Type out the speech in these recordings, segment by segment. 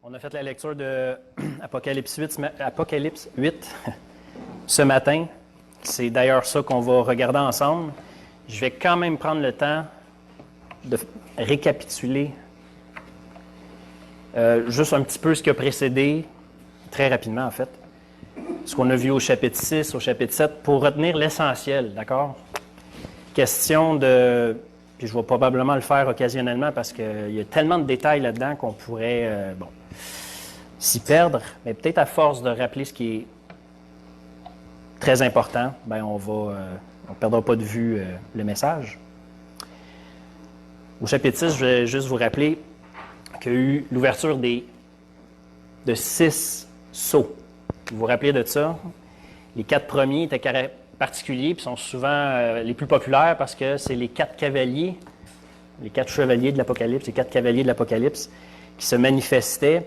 On a fait la lecture de Apocalypse 8 ce matin. C'est d'ailleurs ça qu'on va regarder ensemble. Je vais quand même prendre le temps de récapituler juste un petit peu ce qui a précédé, très rapidement en fait, ce qu'on a vu au chapitre 6, au chapitre 7, pour retenir l'essentiel, d'accord? Question de... Puis je vais probablement le faire occasionnellement parce qu'il y a tellement de détails là-dedans qu'on pourrait s'y perdre, mais peut-être à force de rappeler ce qui est très important, bien on ne perdra pas de vue le message. Au chapitre 6, je vais juste vous rappeler qu'il y a eu l'ouverture de 6 sceaux. Vous vous rappelez de ça? Les 4 premiers étaient particuliers, puis sont souvent les plus populaires parce que c'est les 4 cavaliers, les 4 chevaliers de l'Apocalypse, les 4 cavaliers de l'Apocalypse qui se manifestaient.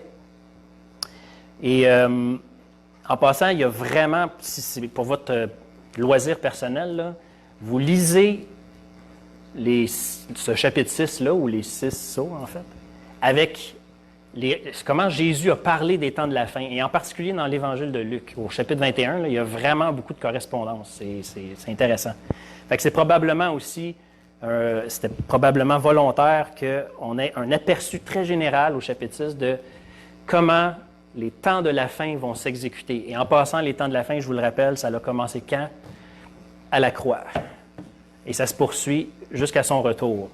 Et en passant, il y a vraiment, si c'est pour votre loisir personnel, là, vous lisez ce chapitre 6-là, ou les 6 sceaux en fait, avec comment Jésus a parlé des temps de la fin, et en particulier dans l'Évangile de Luc. Au chapitre 21, là, il y a vraiment beaucoup de correspondance. C'est intéressant. Fait que c'est probablement aussi, c'était probablement volontaire qu'on ait un aperçu très général au chapitre 6 de comment les temps de la fin vont s'exécuter. Et en passant, les temps de la fin, je vous le rappelle, ça a commencé quand? À la croix. Et ça se poursuit jusqu'à son retour.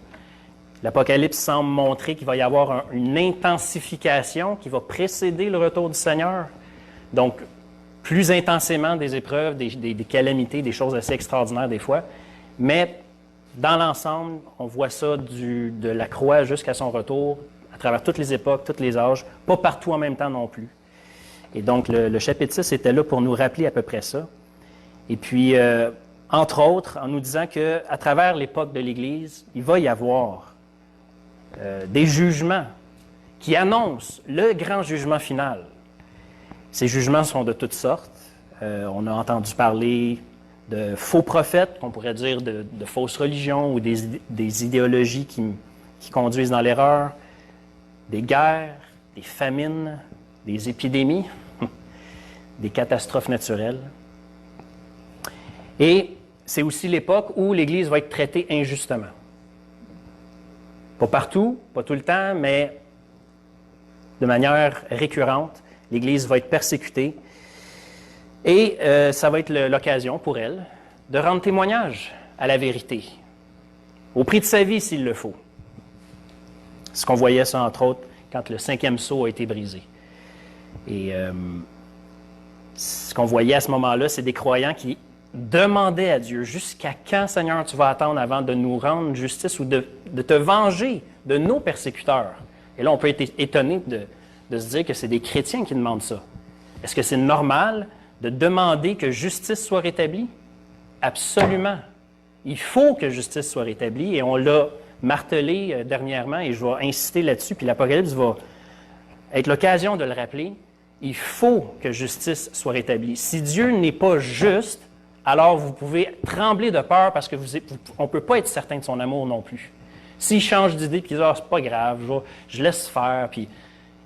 L'Apocalypse semble montrer qu'il va y avoir une intensification qui va précéder le retour du Seigneur. Donc, plus intensément des épreuves, des calamités, des choses assez extraordinaires des fois. Mais dans l'ensemble, on voit ça de la croix jusqu'à son retour, à travers toutes les époques, tous les âges, pas partout en même temps non plus. Et donc, le chapitre 6 était là pour nous rappeler à peu près ça. Et puis, entre autres, en nous disant qu'à travers l'époque de l'Église, il va y avoir des jugements qui annoncent le grand jugement final. Ces jugements sont de toutes sortes. On a entendu parler de faux prophètes, qu'on pourrait dire de fausses religions ou des idéologies qui conduisent dans l'erreur, des guerres, des famines, des épidémies, des catastrophes naturelles. Et c'est aussi l'époque où l'Église va être traitée injustement. Pas partout, pas tout le temps, mais de manière récurrente, l'Église va être persécutée. Et ça va être l'occasion pour elle de rendre témoignage à la vérité, au prix de sa vie s'il le faut. Ce qu'on voyait ça, entre autres, quand le 5e sceau a été brisé. Et ce qu'on voyait à ce moment-là, c'est des croyants qui demandaient à Dieu, jusqu'à quand, Seigneur, tu vas attendre avant de nous rendre justice ou de te venger de nos persécuteurs? Et là, on peut être étonné de se dire que c'est des chrétiens qui demandent ça. Est-ce que c'est normal de demander que justice soit rétablie? Absolument. Il faut que justice soit rétablie, et on l'a martelé dernièrement, et je vais insister là-dessus, puis l'Apocalypse va être l'occasion de le rappeler. Il faut que justice soit rétablie. Si Dieu n'est pas juste, alors vous pouvez trembler de peur parce qu'on ne peut pas être certain de son amour non plus. S'il change d'idée et qu'il dit « Ah, c'est pas grave, je laisse faire », puis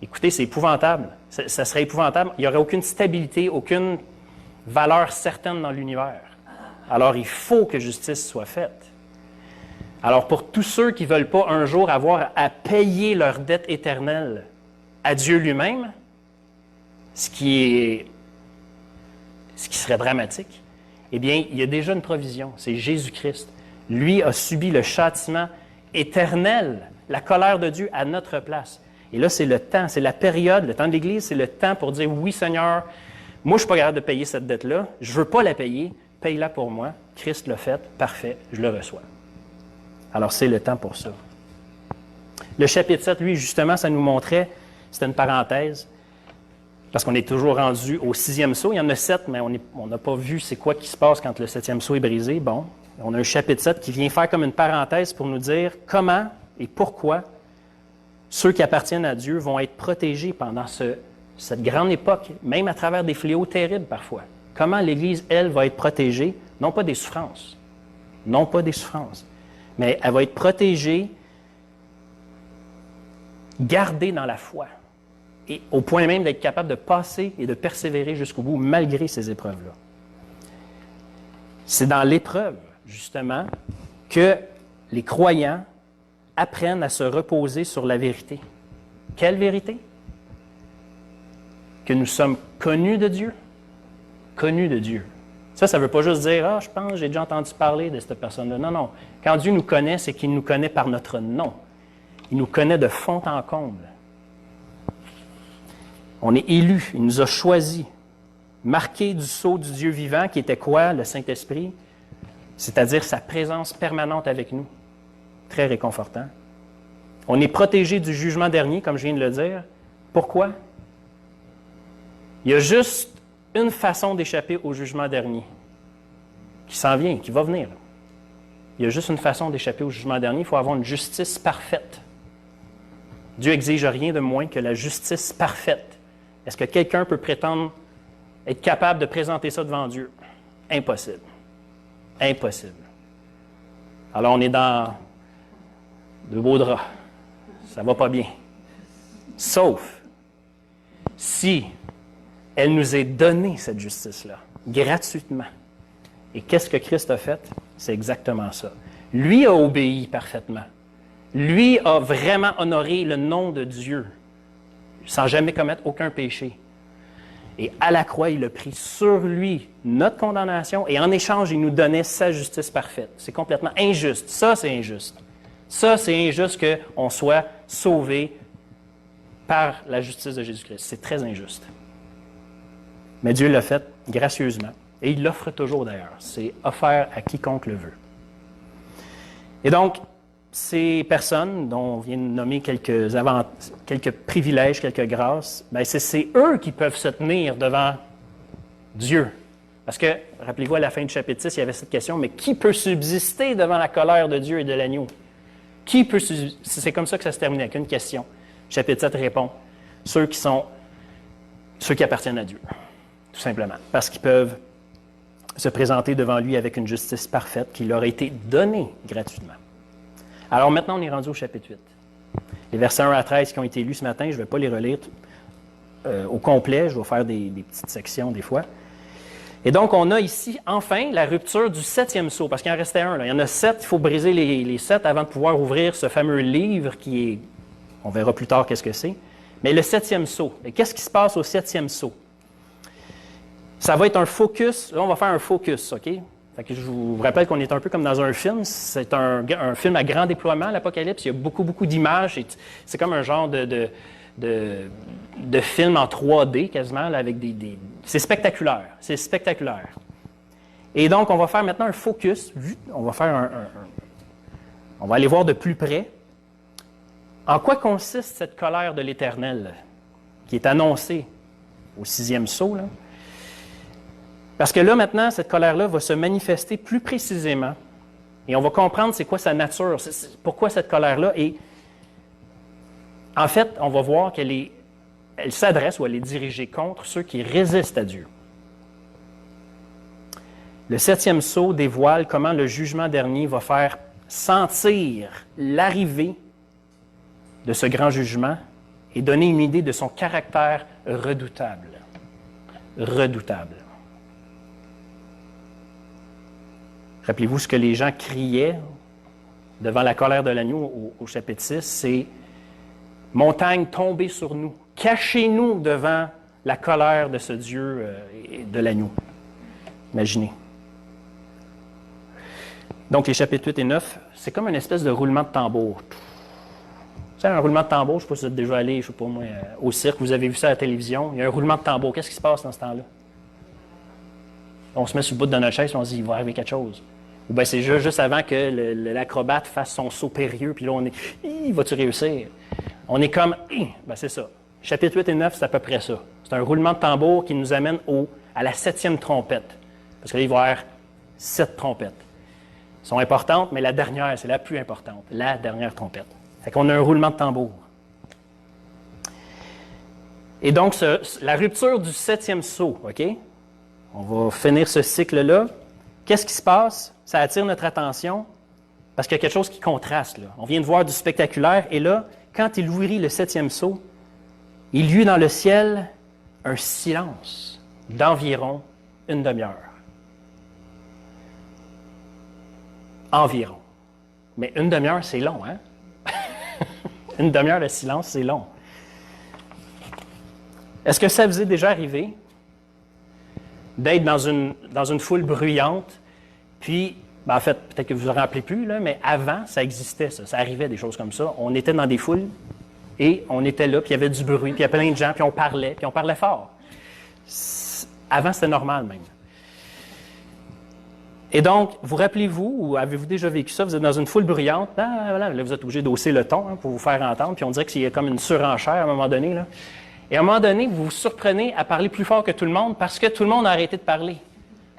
écoutez, c'est épouvantable. Ça serait épouvantable. Il n'y aurait aucune stabilité, aucune valeur certaine dans l'univers. Alors, il faut que justice soit faite. Alors, pour tous ceux qui ne veulent pas un jour avoir à payer leur dette éternelle à Dieu lui-même, ce qui serait dramatique, eh bien, il y a déjà une provision. C'est Jésus-Christ. Lui a subi le châtiment éternel, la colère de Dieu à notre place. Et là, c'est le temps, c'est la période, le temps de l'Église, c'est le temps pour dire « Oui, Seigneur, moi, je ne suis pas capable de payer cette dette-là. Je ne veux pas la payer. Paye-la pour moi. Christ l'a fait. Parfait. Je le reçois. » Alors, c'est le temps pour ça. Le chapitre 7, lui, justement, ça nous montrait, c'était une parenthèse, parce qu'on est toujours rendu au 6e sceau. Il y en a 7, mais on n'a pas vu c'est quoi qui se passe quand le 7e sceau est brisé. Bon, on a un chapitre 7 qui vient faire comme une parenthèse pour nous dire comment et pourquoi ceux qui appartiennent à Dieu vont être protégés pendant cette grande époque, même à travers des fléaux terribles parfois. Comment l'Église, elle, va être protégée, non pas des souffrances, mais elle va être protégée, gardée dans la foi. et au point même d'être capable de passer et de persévérer jusqu'au bout malgré ces épreuves-là. C'est dans l'épreuve, justement, que les croyants apprennent à se reposer sur la vérité. Quelle vérité? Que nous sommes connus de Dieu. Connus de Dieu. Ça ne veut pas juste dire « Ah, je pense, j'ai déjà entendu parler de cette personne-là. » Non, non. Quand Dieu nous connaît, c'est qu'il nous connaît par notre nom. Il nous connaît de fond en comble. On est élus, il nous a choisis, marqués du sceau du Dieu vivant, qui était quoi? Le Saint-Esprit, c'est-à-dire sa présence permanente avec nous. Très réconfortant. On est protégé du jugement dernier, comme je viens de le dire. Pourquoi? Il y a juste une façon d'échapper au jugement dernier, qui s'en vient, qui va venir. Il y a juste une façon d'échapper au jugement dernier. Il faut avoir une justice parfaite. Dieu n'exige rien de moins que la justice parfaite. Est-ce que quelqu'un peut prétendre être capable de présenter ça devant Dieu? Impossible. Impossible. Alors, on est dans de beaux draps. Ça ne va pas bien. Sauf si elle nous est donnée, cette justice-là, gratuitement. Et qu'est-ce que Christ a fait? C'est exactement ça. Lui a obéi parfaitement. Lui a vraiment honoré le nom de Dieu, sans jamais commettre aucun péché. Et à la croix, il a pris sur lui notre condamnation, et en échange, il nous donnait sa justice parfaite. C'est complètement injuste. Ça, c'est injuste. Ça, c'est injuste qu'on soit sauvé par la justice de Jésus-Christ. C'est très injuste. Mais Dieu l'a fait gracieusement. Et il l'offre toujours d'ailleurs. C'est offert à quiconque le veut. Et donc, ces personnes dont on vient de nommer quelques privilèges, quelques grâces, bien, c'est eux qui peuvent se tenir devant Dieu. Parce que, rappelez-vous, à la fin du chapitre 6, il y avait cette question, mais qui peut subsister devant la colère de Dieu et de l'agneau? Qui peut subsister? C'est comme ça que ça se termine, avec une question. Chapitre 7 répond, ceux qui appartiennent à Dieu, tout simplement, parce qu'ils peuvent se présenter devant lui avec une justice parfaite qui leur a été donnée gratuitement. Alors maintenant, on est rendu au chapitre 8. Les versets 1 à 13 qui ont été lus ce matin, je ne vais pas les relire au complet, je vais faire des petites sections des fois. Et donc, on a ici, enfin, la rupture du 7e sceau, parce qu'il en restait un. Là. Il y en a 7, il faut briser les 7 avant de pouvoir ouvrir ce fameux livre qui est, on verra plus tard qu'est-ce que c'est, mais le 7e sceau. Et qu'est-ce qui se passe au 7e sceau? Ça va être un focus, là on va faire un focus, OK? Fait que je vous rappelle qu'on est un peu comme dans un film, c'est un film à grand déploiement, l'Apocalypse, il y a beaucoup d'images, c'est comme un genre de film en 3D quasiment, là, avec c'est spectaculaire, c'est spectaculaire. Et donc on va faire maintenant un focus, on va aller voir de plus près en quoi consiste cette colère de l'Éternel qui est annoncée au 6e sceau, là. Parce que là, maintenant, cette colère-là va se manifester plus précisément et on va comprendre c'est quoi sa nature, pourquoi cette colère-là. Et en fait, on va voir qu'elle s'adresse ou elle est dirigée contre ceux qui résistent à Dieu. Le 7e sceau dévoile comment le jugement dernier va faire sentir l'arrivée de ce grand jugement et donner une idée de son caractère redoutable. Redoutable. Rappelez-vous ce que les gens criaient devant la colère de l'agneau au chapitre 6, c'est « Montagne, tombez sur nous, cachez-nous devant la colère de ce Dieu de l'agneau. » Imaginez. Donc, les chapitres 8 et 9, c'est comme une espèce de roulement de tambour. Vous savez, un roulement de tambour, je ne sais pas si vous êtes déjà allé, je ne sais pas moi, au cirque, vous avez vu ça à la télévision, il y a un roulement de tambour. Qu'est-ce qui se passe dans ce temps-là? On se met sur le bout de notre chaise et on se dit, il va arriver quelque chose. Ou bien c'est juste avant que l'acrobate fasse son saut périlleux, puis là on est, vas-tu réussir? On est comme, ben c'est ça. Chapitre 8 et 9, c'est à peu près ça. C'est un roulement de tambour qui nous amène à la 7e trompette. Parce que là, il va y avoir 7 trompettes. Elles sont importantes, mais la dernière, c'est la plus importante. La dernière trompette. Fait qu'on a un roulement de tambour. Et donc, la rupture du 7e sceau, OK? On va finir ce cycle-là. Qu'est-ce qui se passe? Ça attire notre attention parce qu'il y a quelque chose qui contraste, là. On vient de voir du spectaculaire et là, quand il ouvrit le 7e sceau, Il y eut dans le ciel un silence d'environ une demi-heure. Environ. Mais une demi-heure, c'est long, hein? Une demi-heure de silence, c'est long. Est-ce que ça vous est déjà arrivé d'être dans une foule bruyante, puis, en fait, peut-être que vous ne vous rappelez plus, là, mais avant, ça existait, ça arrivait des choses comme ça. On était dans des foules et on était là, puis il y avait du bruit, puis il y avait plein de gens, puis on parlait fort. Avant, c'était normal même. Et donc, vous rappelez-vous, ou avez-vous déjà vécu ça, vous êtes dans une foule bruyante, là, vous êtes obligé d'hausser le ton pour vous faire entendre, puis on dirait qu'il y a comme une surenchère à un moment donné. Là. Et à un moment donné, vous vous surprenez à parler plus fort que tout le monde parce que tout le monde a arrêté de parler.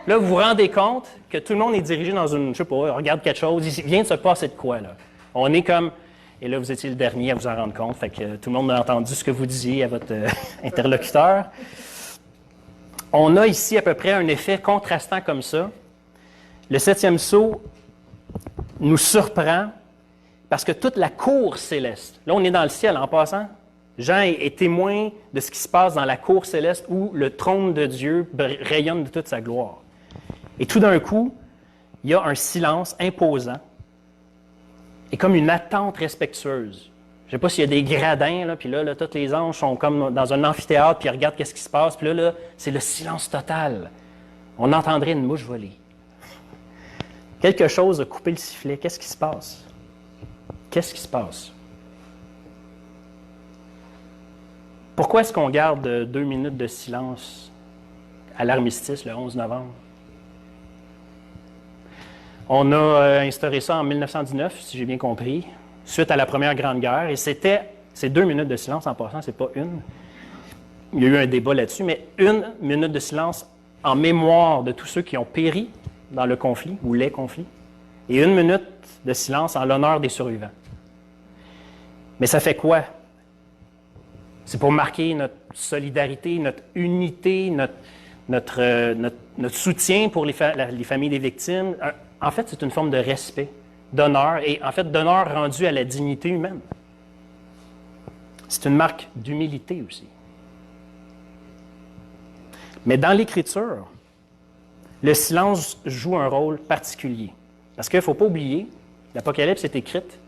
Là, vous vous rendez compte que tout le monde est dirigé dans une, je sais pas, regarde quelque chose, il vient de se passer de quoi, là. On est comme, et là, vous étiez le dernier à vous en rendre compte, fait que tout le monde a entendu ce que vous disiez à votre interlocuteur. On a ici à peu près un effet contrastant comme ça. Le 7e sceau nous surprend parce que toute la cour céleste, là on est dans le ciel en passant, Jean est témoin de ce qui se passe dans la cour céleste où le trône de Dieu rayonne de toute sa gloire. Et tout d'un coup, il y a un silence imposant et comme une attente respectueuse. Je ne sais pas s'il y a des gradins, là, puis là, tous les anges sont comme dans un amphithéâtre, puis ils regardent qu'est-ce qui se passe, puis là, c'est le silence total. On entendrait une mouche voler. Quelque chose a coupé le sifflet. Qu'est-ce qui se passe? Qu'est-ce qui se passe? Pourquoi est-ce qu'on garde 2 minutes de silence à l'armistice, le 11 novembre? On a instauré ça en 1919, si j'ai bien compris, suite à la Première Grande Guerre, et c'est 2 minutes de silence en passant, c'est pas une. Il y a eu un débat là-dessus, mais 1 minute de silence en mémoire de tous ceux qui ont péri dans le conflit, ou les conflits, et 1 minute de silence en l'honneur des survivants. Mais ça fait quoi? C'est pour marquer notre solidarité, notre unité, notre soutien pour les familles des victimes. En fait, c'est une forme de respect, d'honneur, et en fait, d'honneur rendu à la dignité humaine. C'est une marque d'humilité aussi. Mais dans l'Écriture, le silence joue un rôle particulier. Parce qu'il ne faut pas oublier, l'Apocalypse est écrite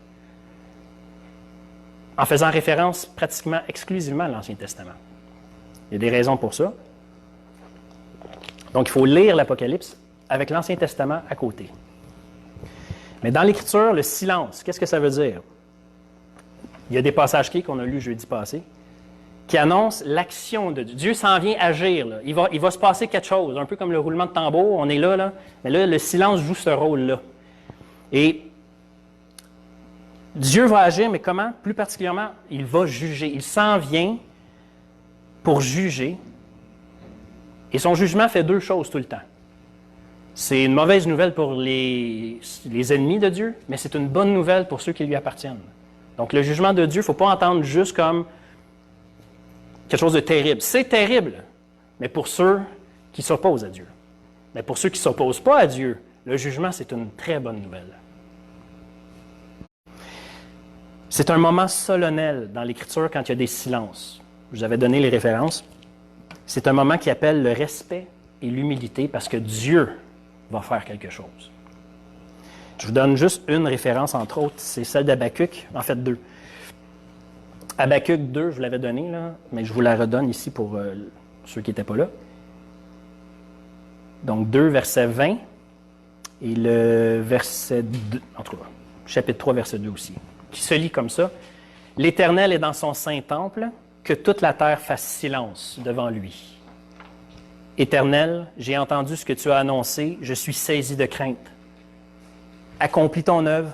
en faisant référence pratiquement exclusivement à l'Ancien Testament. Il y a des raisons pour ça. Donc, il faut lire l'Apocalypse avec l'Ancien Testament à côté. Mais dans l'Écriture, le silence, qu'est-ce que ça veut dire? Il y a des passages clés qu'on a lus jeudi passé qui annoncent l'action de Dieu. Dieu s'en vient agir. Là. Il va se passer quelque chose, un peu comme le roulement de tambour, on est là, mais là, le silence joue ce rôle-là. Et Dieu va agir, mais comment? Plus particulièrement, il va juger. Il s'en vient pour juger. Et son jugement fait 2 choses tout le temps. C'est une mauvaise nouvelle pour les ennemis de Dieu, mais c'est une bonne nouvelle pour ceux qui lui appartiennent. Donc le jugement de Dieu, il ne faut pas entendre juste comme quelque chose de terrible. C'est terrible, mais pour ceux qui s'opposent à Dieu. Mais pour ceux qui ne s'opposent pas à Dieu, le jugement, c'est une très bonne nouvelle. C'est un moment solennel dans l'Écriture quand il y a des silences. Je vous avais donné les références. C'est un moment qui appelle le respect et l'humilité parce que Dieu va faire quelque chose. Je vous donne juste une référence, entre autres, c'est celle d'Habacuc, en fait 2. Habacuc 2, je vous l'avais donnée, là, mais je vous la redonne ici pour ceux qui n'étaient pas là. Donc 2, verset 20, et le verset 2, en tout cas, chapitre 3, verset 2 aussi, qui se lit comme ça. « L'Éternel est dans son saint temple, que toute la terre fasse silence devant lui. Éternel, j'ai entendu ce que tu as annoncé, je suis saisi de crainte. Accomplis ton œuvre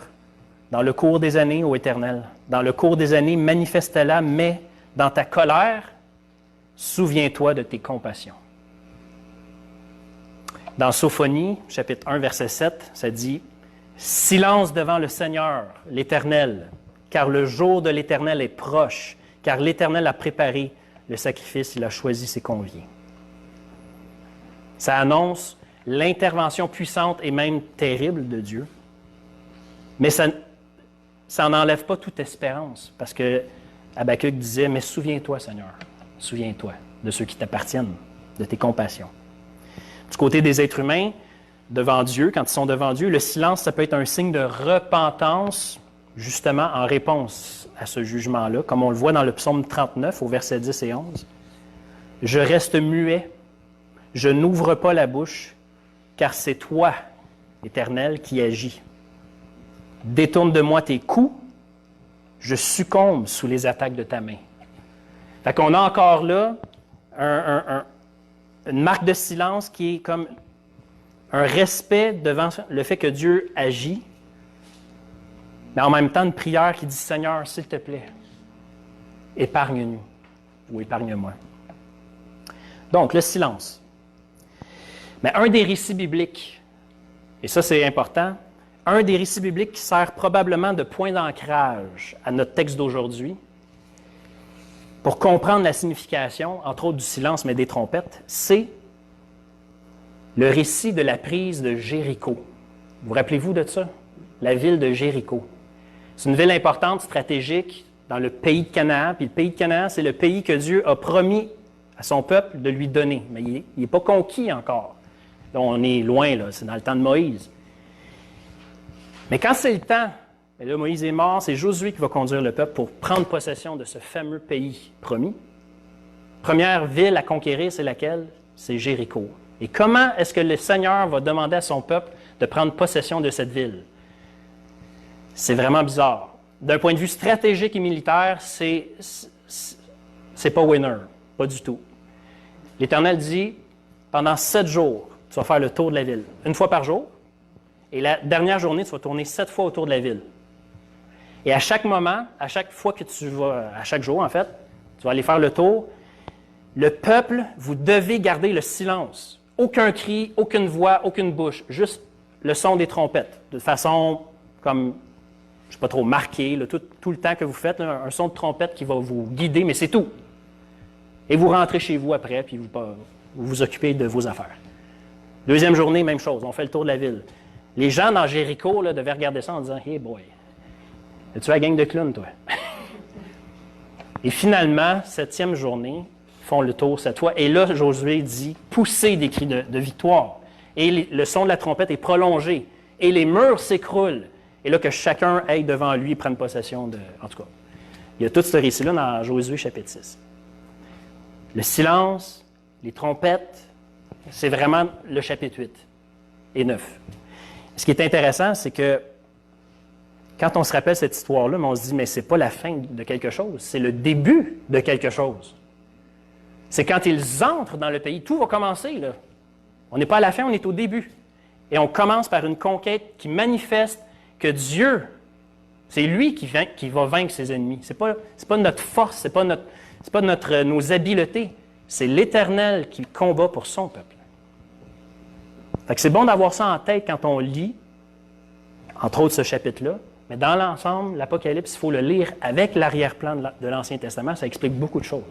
dans le cours des années, ô Éternel. Dans le cours des années, manifeste-la, mais dans ta colère, souviens-toi de tes compassions. » Dans Sophonie, chapitre 1, verset 7, ça dit « Silence devant le Seigneur, l'Éternel, car le jour de l'Éternel est proche, car l'Éternel a préparé le sacrifice, il a choisi ses conviés. » Ça annonce l'intervention puissante et même terrible de Dieu, mais ça n'enlève pas toute espérance, parce que Habakkuk disait, « Mais souviens-toi, Seigneur, souviens-toi de ceux qui t'appartiennent, de tes compassions. » Du côté des êtres humains, devant Dieu, quand ils sont devant Dieu, le silence, ça peut être un signe de repentance, justement en réponse à ce jugement-là, comme on le voit dans le psaume 39, au verset 10 et 11. « Je reste muet, je n'ouvre pas la bouche, car c'est toi, Éternel, qui agis. Détourne de moi tes coups, je succombe sous les attaques de ta main. » Fait qu'on a encore là une marque de silence qui est comme un respect devant le fait que Dieu agit, mais en même temps une prière qui dit « Seigneur, s'il te plaît, épargne-nous ou épargne-moi. » Donc, le silence. Mais un des récits bibliques, et ça c'est important, un des récits bibliques qui sert probablement de point d'ancrage à notre texte d'aujourd'hui, pour comprendre la signification, entre autres du silence, mais des trompettes, c'est le récit de la prise de Jéricho. Vous rappelez-vous de ça? La ville de Jéricho. C'est une ville importante, stratégique, dans le pays de Canaan. Puis le pays de Canaan, c'est le pays que Dieu a promis à son peuple de lui donner. Mais il n'est pas conquis encore. Là, on est loin, là, c'est dans le temps de Moïse. Mais quand c'est le temps, et là, Moïse est mort, c'est Josué qui va conduire le peuple pour prendre possession de ce fameux pays promis. Première ville à conquérir, c'est laquelle? C'est Jéricho. Et comment est-ce que le Seigneur va demander à son peuple de prendre possession de cette ville? C'est vraiment bizarre. D'un point de vue stratégique et militaire, c'est pas winner, pas du tout. L'Éternel dit, pendant 7 jours, tu vas faire le tour de la ville, une fois par jour, et la dernière journée, tu vas tourner 7 fois autour de la ville. Et à chaque moment, à chaque fois que tu vas, à chaque jour en fait, tu vas aller faire le tour, le peuple, vous devez garder le silence. Aucun cri, aucune voix, aucune bouche, juste le son des trompettes, de façon comme, je ne sais pas trop, marquée, là, tout le temps que vous faites, là, un son de trompette qui va vous guider, mais c'est tout. Et vous rentrez chez vous après, puis vous vous occupez de vos affaires. Deuxième journée, même chose, on fait le tour de la ville. Les gens dans Jéricho là, devaient regarder ça en disant « Hey boy, es-tu la gang de clowns, toi? » Et finalement, 7e journée, ils font le tour cette fois. Et là, Josué dit « Poussez des cris de victoire. » Et le son de la trompette est prolongé. Et les murs s'écroulent. Et là, que chacun aille devant lui et prenne possession de... En tout cas, il y a tout ce récit-là dans Josué chapitre 6. Le silence, les trompettes, c'est vraiment le chapitre 8 et 9. Ce qui est intéressant, c'est que quand on se rappelle cette histoire-là, on se dit, mais ce n'est pas la fin de quelque chose, c'est le début de quelque chose. C'est quand ils entrent dans le pays, tout va commencer, là. On n'est pas à la fin, on est au début. Et on commence par une conquête qui manifeste que Dieu, c'est lui qui va vaincre ses ennemis. Ce n'est pas notre force, ce n'est pas nos habiletés. C'est l'Éternel qui combat pour son peuple. Fait que c'est bon d'avoir ça en tête quand on lit, entre autres ce chapitre-là, mais dans l'ensemble, l'Apocalypse, il faut le lire avec l'arrière-plan de l'Ancien Testament, ça explique beaucoup de choses.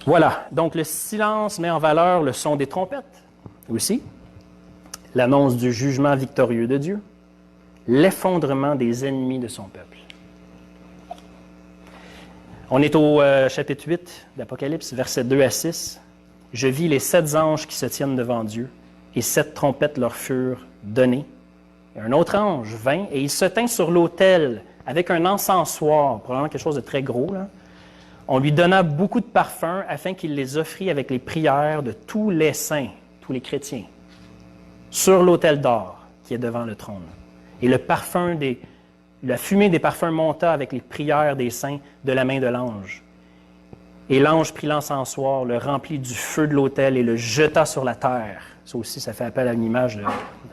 Voilà, donc le silence met en valeur le son des trompettes aussi, l'annonce du jugement victorieux de Dieu, l'effondrement des ennemis de son peuple. On est au chapitre 8 d'Apocalypse, versets 2 à 6. « Je vis les 7 anges qui se tiennent devant Dieu, et 7 trompettes leur furent données. Et un autre ange vint, et il se tint sur l'autel avec un encensoir, probablement quelque chose de très gros, là. On lui donna beaucoup de parfums afin qu'il les offrit avec les prières de tous les saints, tous les chrétiens, sur l'autel d'or qui est devant le trône. Et la fumée des parfums monta avec les prières des saints de la main de l'ange. Et l'ange prit l'encensoir, le remplit du feu de l'autel et le jeta sur la terre. Ça aussi, ça fait appel à une image dans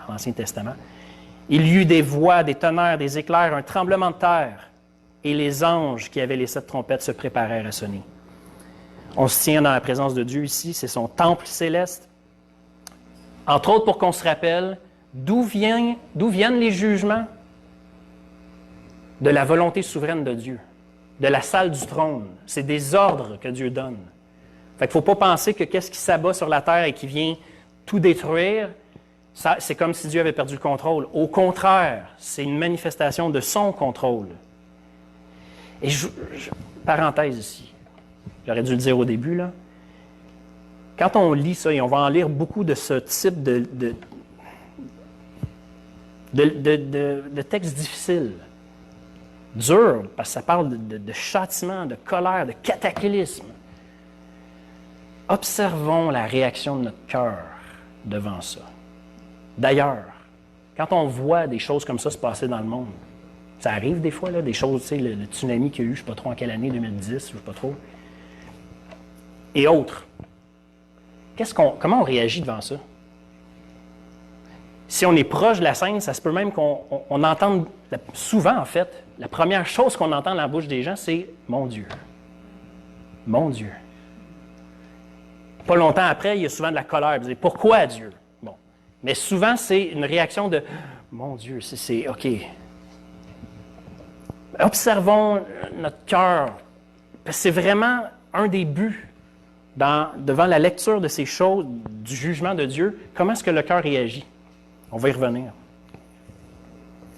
l'Ancien Testament. Il y eut des voix, des tonnerres, des éclairs, un tremblement de terre. Et les anges qui avaient les 7 trompettes se préparèrent à sonner. On se tient dans la présence de Dieu ici, c'est son temple céleste. Entre autres, pour qu'on se rappelle d'où viennent les jugements? De la volonté souveraine de Dieu, de la salle du trône. C'est des ordres que Dieu donne. Fait qu'il ne faut pas penser que qu'est-ce qui s'abat sur la terre et qui vient tout détruire, c'est comme si Dieu avait perdu le contrôle. Au contraire, c'est une manifestation de son contrôle. Et parenthèse ici, j'aurais dû le dire au début, là. Quand on lit ça, et on va en lire beaucoup de ce type de textes difficiles, durs, parce que ça parle de châtiment, de colère, de cataclysme. Observons la réaction de notre cœur devant ça. D'ailleurs, quand on voit des choses comme ça se passer dans le monde, ça arrive des fois, là, des choses, tu sais, le tsunami qu'il y a eu, je ne sais pas trop en quelle année, 2010, je ne sais pas trop, et autres. Comment on réagit devant ça? Si on est proche de la scène, ça se peut même qu'on entende, souvent en fait, la première chose qu'on entend dans la bouche des gens, c'est « Mon Dieu ». Mon Dieu. Pas longtemps après, il y a souvent de la colère. Vous dites, pourquoi Dieu? Bon. Mais souvent, c'est une réaction de mon Dieu, c'est OK. Observons notre cœur. C'est vraiment un des buts devant la lecture de ces choses, du jugement de Dieu. Comment est-ce que le cœur réagit? On va y revenir.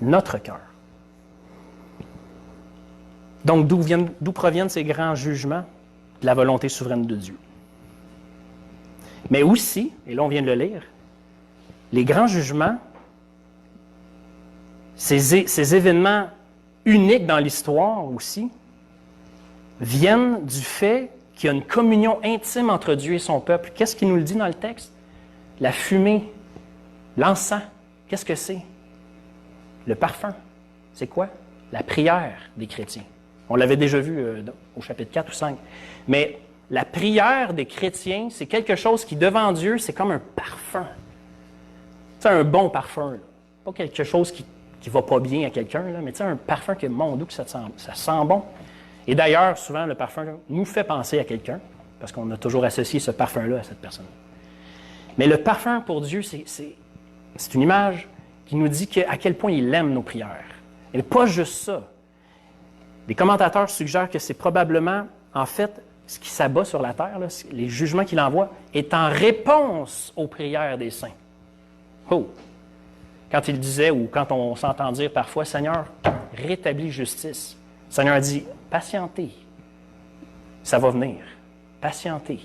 Notre cœur. Donc, d'où proviennent ces grands jugements? De la volonté souveraine de Dieu. Mais aussi, et là on vient de le lire, les grands jugements, ces événements uniques dans l'histoire aussi, viennent du fait qu'il y a une communion intime entre Dieu et son peuple. Qu'est-ce qu'il nous le dit dans le texte? La fumée, l'encens, qu'est-ce que c'est? Le parfum, c'est quoi? La prière des chrétiens. On l'avait déjà vu au chapitre 4 ou 5. Mais la prière des chrétiens, c'est quelque chose qui, devant Dieu, c'est comme un parfum. C'est un bon parfum. Là. Pas quelque chose qui ne va pas bien à quelqu'un, là, mais un parfum que, mon Dieu, que ça sent bon. Et d'ailleurs, souvent, le parfum nous fait penser à quelqu'un, parce qu'on a toujours associé ce parfum-là à cette personne. Mais le parfum, pour Dieu, c'est une image qui nous dit à quel point il aime nos prières. Et pas juste ça. Les commentateurs suggèrent que c'est probablement, en fait, ce qui s'abat sur la terre, là, les jugements qu'il envoie, est en réponse aux prières des saints. Oh! Quand il disait, ou quand on s'entend dire parfois, « Seigneur, rétablis justice », le Seigneur dit, « Patientez, ça va venir. Patientez. »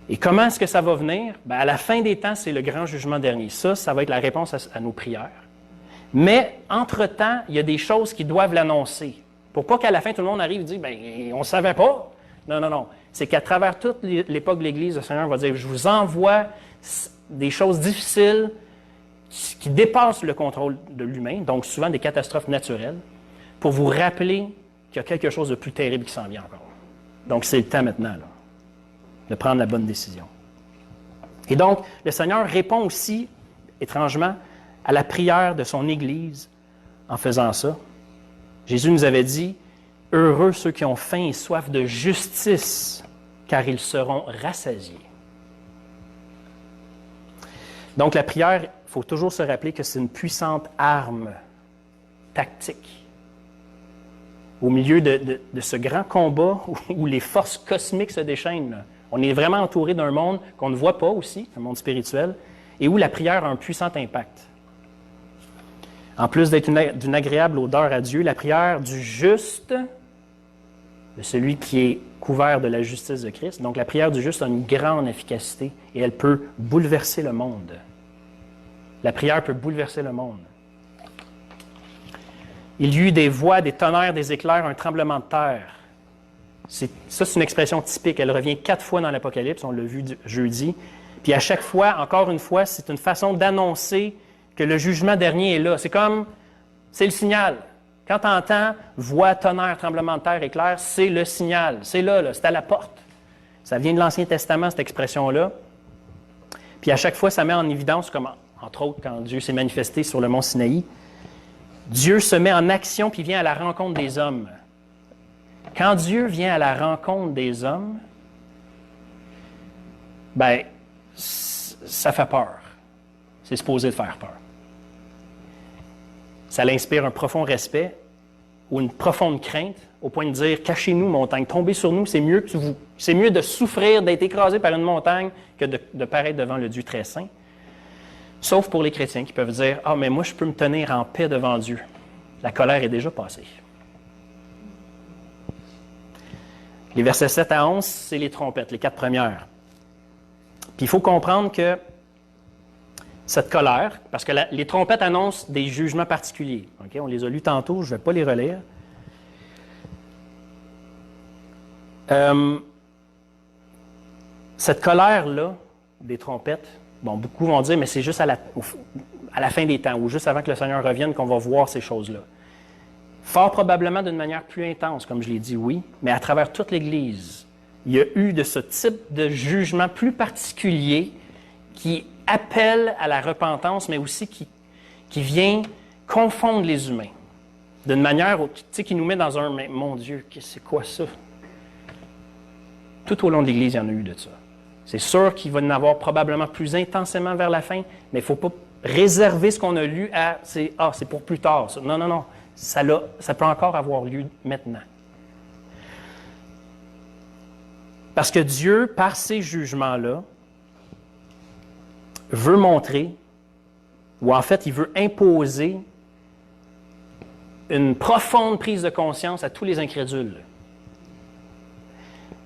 Et comment est-ce que ça va venir? Bien, à la fin des temps, c'est le grand jugement dernier. Ça va être la réponse à nos prières. Mais, entre-temps, il y a des choses qui doivent l'annoncer. Pour pas qu'à la fin, tout le monde arrive et dise, bien, on ne savait pas. Non, non, non. C'est qu'à travers toute l'époque de l'Église, le Seigneur va dire, je vous envoie des choses difficiles qui dépassent le contrôle de l'humain, donc souvent des catastrophes naturelles, pour vous rappeler qu'il y a quelque chose de plus terrible qui s'en vient encore. Donc, c'est le temps maintenant, là, de prendre la bonne décision. Et donc, le Seigneur répond aussi, étrangement, à la prière de son Église en faisant ça. Jésus nous avait dit, « Heureux ceux qui ont faim et soif de justice, car ils seront rassasiés. » Donc, la prière, il faut toujours se rappeler que c'est une puissante arme tactique. Au milieu de ce grand combat où les forces cosmiques se déchaînent, là, on est vraiment entouré d'un monde qu'on ne voit pas aussi, un monde spirituel, et où la prière a un puissant impact. En plus d'être d'une agréable odeur à Dieu, la prière du juste, de celui qui est couvert de la justice de Christ, donc la prière du juste a une grande efficacité et elle peut bouleverser le monde. La prière peut bouleverser le monde. Il y eut des voix, des tonnerres, des éclairs, un tremblement de terre. Ça, c'est une expression typique. Elle revient 4 fois dans l'Apocalypse, on l'a vu jeudi. Puis à chaque fois, encore une fois, c'est une façon d'annoncer que le jugement dernier est là. C'est le signal. Quand tu entends voix, tonnerre, tremblement de terre, éclair, c'est le signal. C'est là, c'est à la porte. Ça vient de l'Ancien Testament, cette expression-là. Puis à chaque fois, ça met en évidence, comme entre autres quand Dieu s'est manifesté sur le mont Sinaï, Dieu se met en action puis vient à la rencontre des hommes. Quand Dieu vient à la rencontre des hommes, bien, ça fait peur. C'est supposé de faire peur. Ça l'inspire un profond respect ou une profonde crainte au point de dire « Cachez-nous, montagne, tombez sur nous, c'est mieux de souffrir, d'être écrasé par une montagne que de paraître devant le Dieu très saint. » Sauf pour les chrétiens qui peuvent dire « Ah, mais moi, je peux me tenir en paix devant Dieu. La colère est déjà passée. » Les versets 7 à 11, c'est les trompettes, les 4 premières. Puis il faut comprendre que cette colère, parce que les trompettes annoncent des jugements particuliers. Okay? On les a lus tantôt, je ne vais pas les relire. Cette colère-là, des trompettes, bon, beaucoup vont dire, mais c'est juste à la fin des temps, ou juste avant que le Seigneur revienne, qu'on va voir ces choses-là. Fort probablement d'une manière plus intense, comme je l'ai dit, oui, mais à travers toute l'Église, il y a eu de ce type de jugement plus particulier qui appelle à la repentance, mais aussi qui vient confondre les humains. D'une manière qui nous met dans un « mais mon Dieu, c'est quoi ça? » Tout au long de l'Église, il y en a eu de ça. C'est sûr qu'il va y en avoir probablement plus intensément vers la fin, mais il ne faut pas réserver ce qu'on a lu à « c'est pour plus tard ». Ça. Non, non, non. Ça peut encore avoir lieu maintenant. Parce que Dieu, par ces jugements-là, veut montrer, ou en fait, il veut imposer une profonde prise de conscience à tous les incrédules.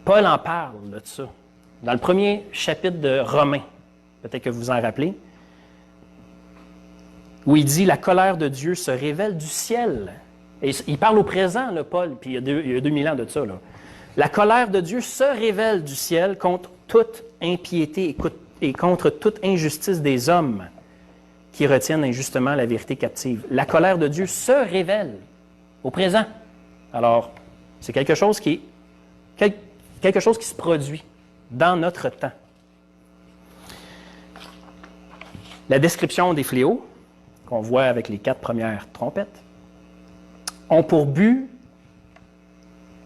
Paul en parle de ça. Dans le premier chapitre de Romains, peut-être que vous vous en rappelez, où il dit « La colère de Dieu se révèle du ciel ». Et il parle au présent, là, Paul, puis il y a 2000 ans de ça. Là. La colère de Dieu se révèle du ciel contre toute impiété et contre toute injustice des hommes qui retiennent injustement la vérité captive. La colère de Dieu se révèle au présent. Alors, c'est quelque chose qui se produit dans notre temps. La description des fléaux, qu'on voit avec les 4 premières trompettes, ont pour but,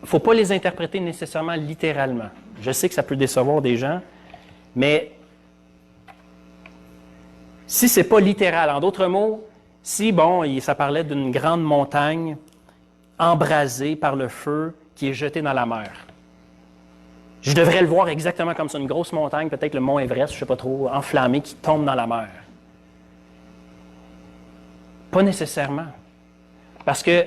il ne faut pas les interpréter nécessairement littéralement. Je sais que ça peut décevoir des gens, mais si ce n'est pas littéral, en d'autres mots, si, ça parlait d'une grande montagne embrasée par le feu qui est jetée dans la mer, je devrais le voir exactement comme ça, une grosse montagne, peut-être le mont Everest, je ne sais pas trop, enflammé, qui tombe dans la mer. Pas nécessairement. Parce que,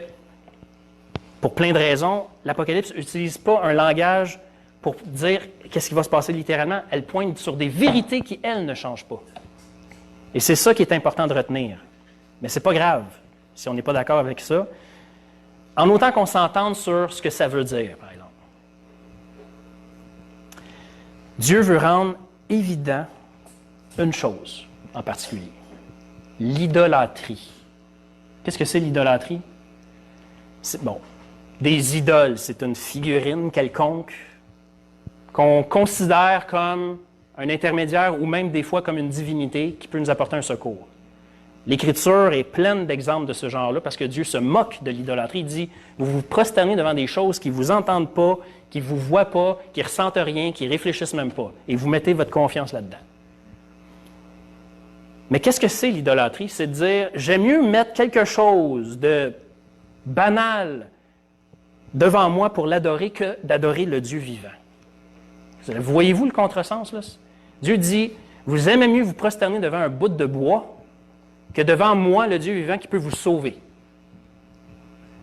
pour plein de raisons, l'Apocalypse n'utilise pas un langage pour dire qu'est-ce qui va se passer littéralement. Elle pointe sur des vérités qui, elles, ne changent pas. Et c'est ça qui est important de retenir. Mais ce n'est pas grave si on n'est pas d'accord avec ça, en autant qu'on s'entende sur ce que ça veut dire, par exemple. Dieu veut rendre évident une chose en particulier, l'idolâtrie. Qu'est-ce que c'est l'idolâtrie? Des idoles, c'est une figurine quelconque qu'on considère comme un intermédiaire ou même des fois comme une divinité qui peut nous apporter un secours. L'Écriture est pleine d'exemples de ce genre-là parce que Dieu se moque de l'idolâtrie. Il dit, vous vous prosternez devant des choses qui ne vous entendent pas, qui ne vous voient pas, qui ne ressentent rien, qui ne réfléchissent même pas. Et vous mettez votre confiance là-dedans. Mais qu'est-ce que c'est l'idolâtrie? C'est de dire, j'aime mieux mettre quelque chose de banal devant moi pour l'adorer que d'adorer le Dieu vivant. Voyez-vous le contresens, là? Dieu dit, vous aimez mieux vous prosterner devant un bout de bois que devant moi, le Dieu vivant, qui peut vous sauver.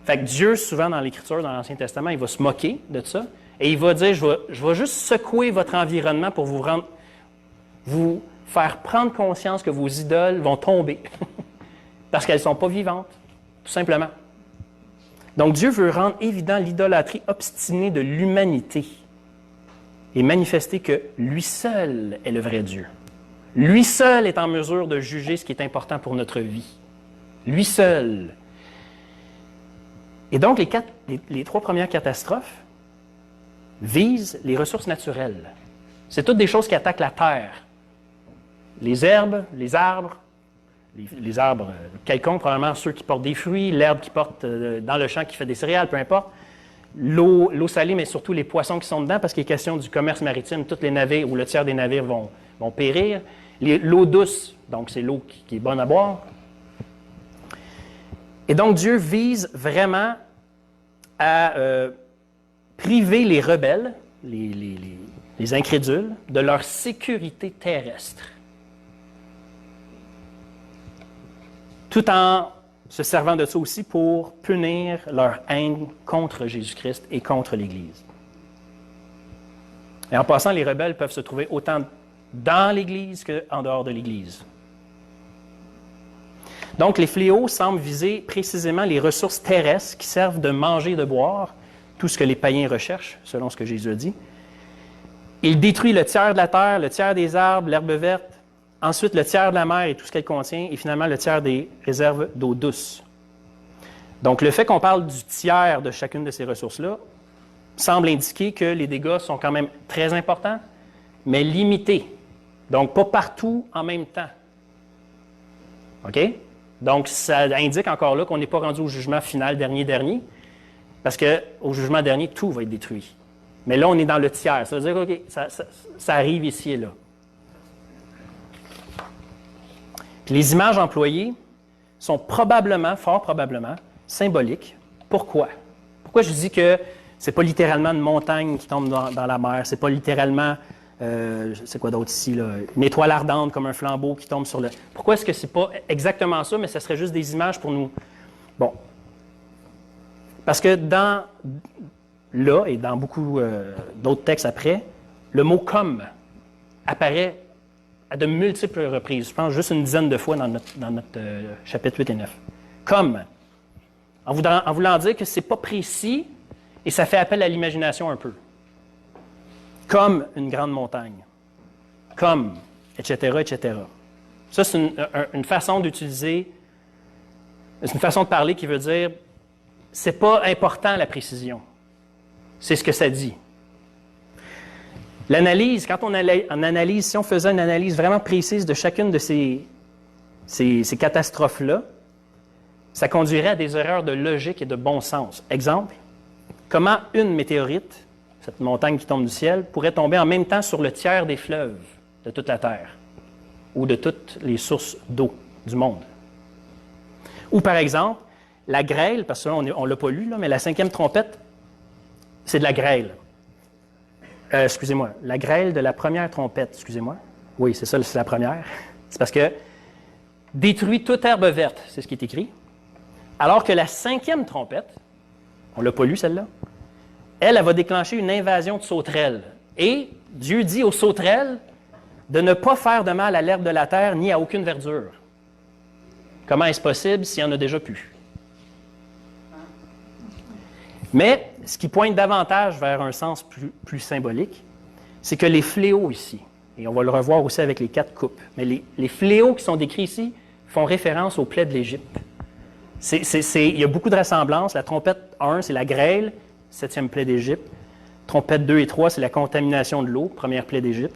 Fait que Dieu, souvent dans l'Écriture, dans l'Ancien Testament, il va se moquer de ça, et il va dire, je vais juste secouer votre environnement pour vous faire prendre conscience que vos idoles vont tomber, parce qu'elles ne sont pas vivantes, tout simplement. Donc Dieu veut rendre évident l'idolâtrie obstinée de l'humanité et manifester que lui seul est le vrai Dieu. Lui seul est en mesure de juger ce qui est important pour notre vie. Lui seul. Et donc, les 3 premières catastrophes visent les ressources naturelles. C'est toutes des choses qui attaquent la terre. Les herbes, les arbres quelconques, probablement ceux qui portent des fruits, l'herbe qui porte dans le champ qui fait des céréales, peu importe. L'eau salée, mais surtout les poissons qui sont dedans, parce qu'il est question du commerce maritime. Tous les navires ou le tiers des navires vont périr. L'eau douce, donc c'est l'eau qui est bonne à boire. Et donc Dieu vise vraiment à priver les rebelles, les incrédules, de leur sécurité terrestre, tout en se servant de ça aussi pour punir leur haine contre Jésus-Christ et contre l'Église. Et en passant, les rebelles peuvent se trouver autant dans l'Église qu'en dehors de l'Église. Donc, les fléaux semblent viser précisément les ressources terrestres qui servent de manger et de boire, tout ce que les païens recherchent, selon ce que Jésus a dit. Il détruit le tiers de la terre, le tiers des arbres, l'herbe verte, ensuite le tiers de la mer et tout ce qu'elle contient, et finalement le tiers des réserves d'eau douce. Donc, le fait qu'on parle du tiers de chacune de ces ressources-là semble indiquer que les dégâts sont quand même très importants, mais limités. Donc, pas partout en même temps. OK? Donc, ça indique encore là qu'on n'est pas rendu au jugement final dernier, parce qu'au jugement dernier, tout va être détruit. Mais là, on est dans le tiers. Ça veut dire, OK, ça arrive ici et là. Puis les images employées sont probablement, fort probablement, symboliques. Pourquoi? Pourquoi je dis que ce n'est pas littéralement une montagne qui tombe dans la mer, c'est pas littéralement, c'est quoi d'autre ici, là, une étoile ardente comme un flambeau qui tombe sur le... Pourquoi est-ce que ce n'est pas exactement ça, mais ce serait juste des images pour nous... Bon. Parce que là, et dans beaucoup d'autres textes après, le mot « comme » apparaît à de multiples reprises. Je pense juste une dizaine de fois dans notre chapitre 8 et 9. « Comme ». En voulant dire que ce n'est pas précis et ça fait appel à l'imagination un peu. Comme une grande montagne. Comme, etc., etc. Ça, c'est une façon d'utiliser, c'est une façon de parler qui veut dire c'est pas important la précision. C'est ce que ça dit. L'analyse, quand on analyse, si on faisait une analyse vraiment précise de chacune de ces catastrophes-là, ça conduirait à des erreurs de logique et de bon sens. Exemple, comment une météorite, cette montagne qui tombe du ciel, pourrait tomber en même temps sur le tiers des fleuves de toute la Terre ou de toutes les sources d'eau du monde? Ou par exemple, la grêle, parce que là, on ne l'a pas lu, là, mais la 5e trompette, c'est de la grêle. Excusez-moi, la grêle de la première trompette, excusez-moi. Oui, c'est ça, c'est la première. C'est parce que détruit toute herbe verte, c'est ce qui est écrit. Alors que la 5e trompette, on ne l'a pas lu celle-là, elle va déclencher une invasion de sauterelles. Et Dieu dit aux sauterelles de ne pas faire de mal à l'herbe de la terre ni à aucune verdure. Comment est-ce possible s'il y en a déjà plus? Mais ce qui pointe davantage vers un sens plus symbolique, c'est que les fléaux ici, et on va le revoir aussi avec les 4 coupes, mais les fléaux qui sont décrits ici font référence aux plaies de l'Égypte. Il y a beaucoup de ressemblances. La trompette 1, c'est la grêle, 7e plaie d'Égypte. Trompette 2 et 3, c'est la contamination de l'eau, première plaie d'Égypte.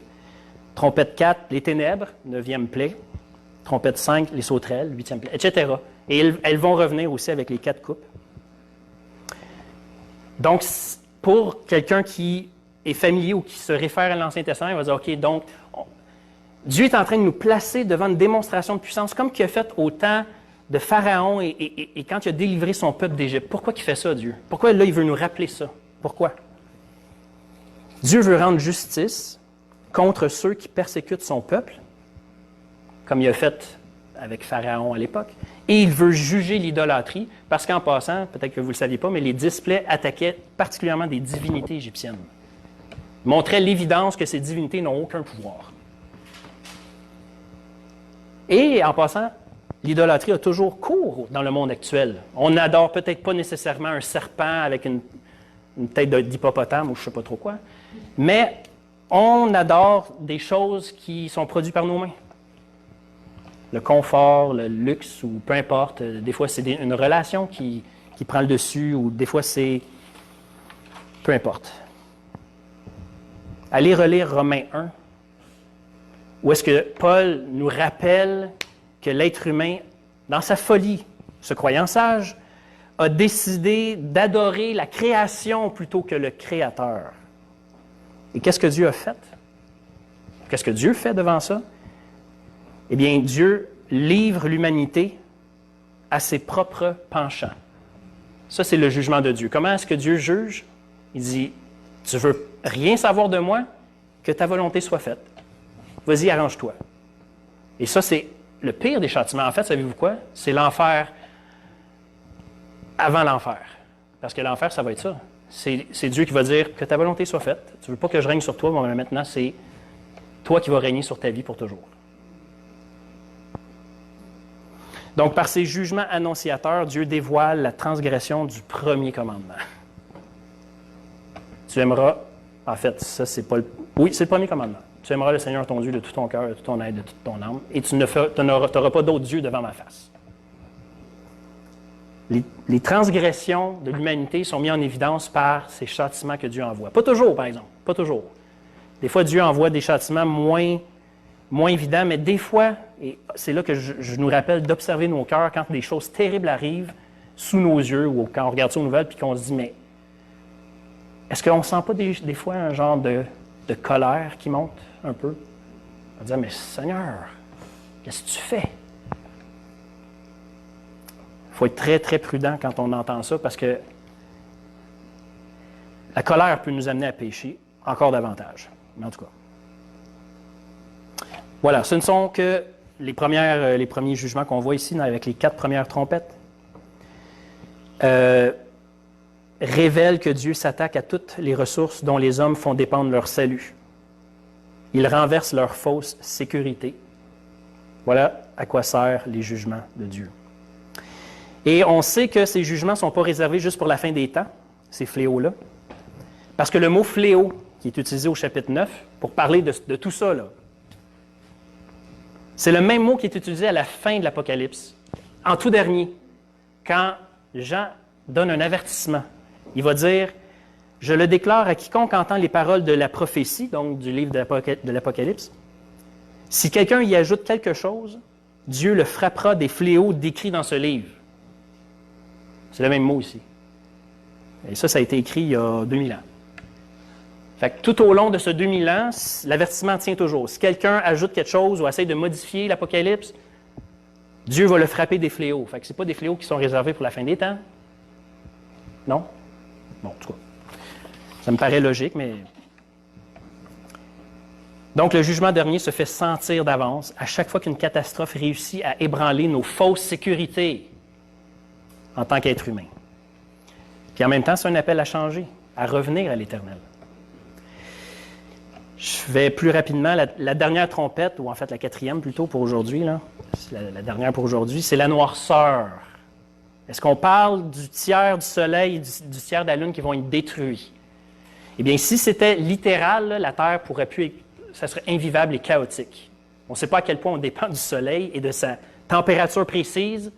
Trompette 4, les ténèbres, 9e plaie. Trompette 5, les sauterelles, 8e plaie, etc. Et elles vont revenir aussi avec les 4 coupes. Donc, pour quelqu'un qui est familier ou qui se réfère à l'Ancien Testament, il va dire, OK, donc, Dieu est en train de nous placer devant une démonstration de puissance, comme qu'il a fait au temps de Pharaon et quand il a délivré son peuple d'Égypte. Pourquoi il fait ça, Dieu? Pourquoi, là, il veut nous rappeler ça? Pourquoi? Dieu veut rendre justice contre ceux qui persécutent son peuple, comme il a fait avec Pharaon à l'époque, et il veut juger l'idolâtrie, parce qu'en passant, peut-être que vous ne le saviez pas, mais les 10 plaies attaquaient particulièrement des divinités égyptiennes. Ils montraient l'évidence que ces divinités n'ont aucun pouvoir. Et en passant, l'idolâtrie a toujours cours dans le monde actuel. On n'adore peut-être pas nécessairement un serpent avec une tête d'hippopotame ou je ne sais pas trop quoi, mais on adore des choses qui sont produites par nos mains. Le confort, le luxe, ou peu importe. Des fois, c'est une relation qui prend le dessus, ou des fois, c'est... Peu importe. Allez relire Romains 1, où est-ce que Paul nous rappelle que l'être humain, dans sa folie, se croyant sage, a décidé d'adorer la création plutôt que le Créateur. Et qu'est-ce que Dieu a fait? Qu'est-ce que Dieu fait devant ça? Eh bien, Dieu livre l'humanité à ses propres penchants. Ça, c'est le jugement de Dieu. Comment est-ce que Dieu juge? Il dit, tu veux rien savoir de moi? Que ta volonté soit faite. Vas-y, arrange-toi. Et ça, c'est le pire des châtiments. En fait, savez-vous quoi? C'est l'enfer avant l'enfer. Parce que l'enfer, ça va être ça. c'est Dieu qui va dire que ta volonté soit faite. Tu ne veux pas que je règne sur toi, mais maintenant, c'est toi qui vas régner sur ta vie pour toujours. Donc, par ses jugements annonciateurs, Dieu dévoile la transgression du premier commandement. Tu aimeras, en fait, ça, c'est pas le... Oui, c'est le premier commandement. Tu aimeras le Seigneur ton Dieu de tout ton cœur, de toute ton être, de toute ton âme, et tu n'auras pas d'autres dieux devant ma face. Les transgressions de l'humanité sont mises en évidence par ces châtiments que Dieu envoie. Pas toujours, par exemple. Pas toujours. Des fois, Dieu envoie des châtiments moins évidents, mais des fois, et c'est là que je nous rappelle d'observer nos cœurs quand des choses terribles arrivent sous nos yeux ou quand on regarde ça aux nouvelles puis qu'on se dit, mais est-ce qu'on ne sent pas des fois un genre de colère qui monte un peu? On va dire, mais Seigneur, qu'est-ce que tu fais? Il faut être très, très prudent quand on entend ça parce que la colère peut nous amener à pécher encore davantage. Mais en tout cas. Voilà, ce ne sont que les premiers jugements qu'on voit ici avec les 4 premières trompettes. Révèlent que Dieu s'attaque à toutes les ressources dont les hommes font dépendre leur salut. Il renverse leur fausse sécurité. Voilà à quoi servent les jugements de Dieu. Et on sait que ces jugements ne sont pas réservés juste pour la fin des temps, ces fléaux-là. Parce que le mot fléau, qui est utilisé au chapitre 9, pour parler de tout ça, là, c'est le même mot qui est utilisé à la fin de l'Apocalypse, en tout dernier, quand Jean donne un avertissement. Il va dire « Je le déclare à quiconque entend les paroles de la prophétie, donc du livre de l'Apocalypse. Si quelqu'un y ajoute quelque chose, Dieu le frappera des fléaux décrits dans ce livre. » C'est le même mot ici. Et ça a été écrit il y a 2000 ans. Fait que tout au long de ce 2000 ans, l'avertissement tient toujours. Si quelqu'un ajoute quelque chose ou essaie de modifier l'Apocalypse, Dieu va le frapper des fléaux. Fait que ce n'est pas des fléaux qui sont réservés pour la fin des temps. Non? Bon, en tout cas, ça me paraît logique, mais... Donc, le jugement dernier se fait sentir d'avance à chaque fois qu'une catastrophe réussit à ébranler nos fausses sécurités en tant qu'être humain. Puis en même temps, c'est un appel à changer, à revenir à l'Éternel. Je vais plus rapidement. La dernière trompette, ou en fait la 4e plutôt pour aujourd'hui, là, la dernière pour aujourd'hui, c'est la noirceur. Est-ce qu'on parle du tiers du soleil et du tiers de la lune qui vont être détruits? Eh bien, si c'était littéral, là, la Terre ça serait invivable et chaotique. On ne sait pas à quel point on dépend du soleil et de sa température précise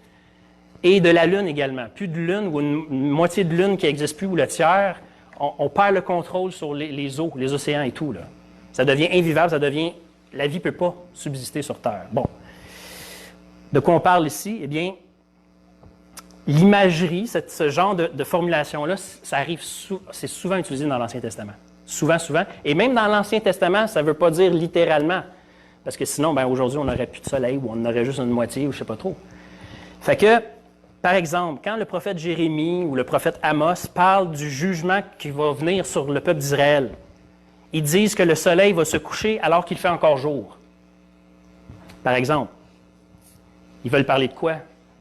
et de la lune également. Plus de lune ou une moitié de lune qui n'existe plus ou le tiers, on perd le contrôle sur les eaux, les océans et tout, là. Ça devient invivable, la vie ne peut pas subsister sur Terre. Bon. De quoi on parle ici? Eh bien, l'imagerie, ce genre de formulation-là, c'est souvent utilisé dans l'Ancien Testament. Souvent, souvent. Et même dans l'Ancien Testament, ça ne veut pas dire littéralement. Parce que sinon, aujourd'hui, on n'aurait plus de soleil ou on aurait juste une moitié ou je ne sais pas trop. Fait que, par exemple, quand le prophète Jérémie ou le prophète Amos parlent du jugement qui va venir sur le peuple d'Israël, ils disent que le soleil va se coucher alors qu'il fait encore jour. Par exemple, ils veulent parler de quoi?